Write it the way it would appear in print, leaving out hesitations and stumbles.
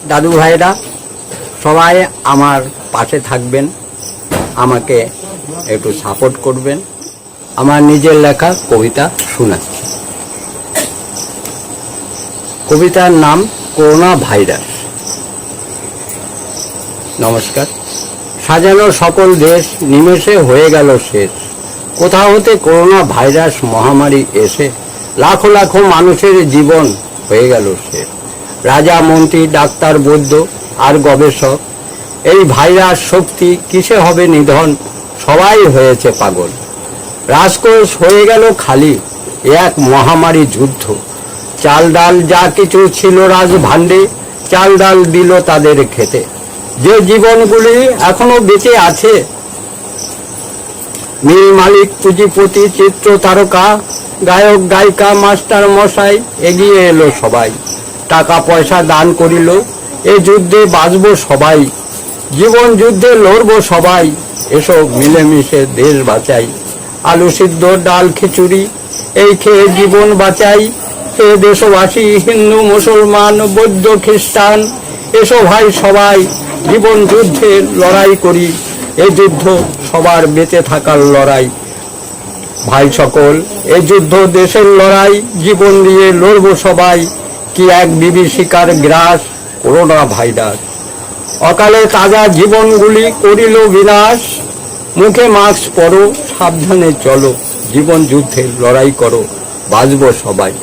দাদু ভাইরা সবাই আমার পাশে থাকবেন, আমাকে একটু সাপোর্ট করবেন। আমার নিজের লেখা কবিতা শোনাচ্ছি। কবিতার নাম করোনা ভাইরাস। নমস্কার। সাজানো সকল দেশ নিমেষে হয়ে গেল শেষ। কোথা হতে করোনা ভাইরাস মহামারী এসে লাখো লাখো মানুষের জীবন হয়ে গেল শেষ। রাজা, মন্ত্রী, ডাক্তার, বৈদ্য আর গবেষক, এই ভাইরাস শক্তি কিসে হবে নিধন? সবাই হয়েছে পাগল। রাজকোষ হয়ে গেল খালি, এক মহামারী যুদ্ধ। চাল ডাল যা কিছু ছিল রাজভাণ্ডে, চাল ডাল দিল তাদের খেতে। যে জীবনগুলি এখনো বেঁচে আছে, মিল মালিক, পুঁজিপতি, চিত্র তারকা, গায়ক গায়িকা, মাস্টার মশাই, এগিয়ে এলো সবাই। টাকা পয়সা দান করিল, এ যুদ্ধে বাঁচবো সবাই। জীবন যুদ্ধে লড়বো সবাই, এসব মিলেমিশে দেশ বাঁচাই। আলু সিদ্ধ, ডাল খিচুড়ি, এই খেয়ে জীবন বাঁচাই। হে দেশবাসী, হিন্দু, মুসলমান, বৌদ্ধ, খ্রিস্টান, এসো ভাই সবাই, জীবন যুদ্ধের লড়াই করি। এই যুদ্ধ সবার বেঁচে থাকার লড়াই। ভাই সকল, এই যুদ্ধ দেশের লড়াই, জীবন দিয়ে লড়বো সবাই। কি এক বিভীষিকার গ্রাস, করোনা ভাইরাস। অকালে তাজা জীবনগুলি করিল বিনাশ। মুখে মাস্ক পরো, সাবধানে চলো, জীবন যুদ্ধের লড়াই করো, বাঁচবো সবাই।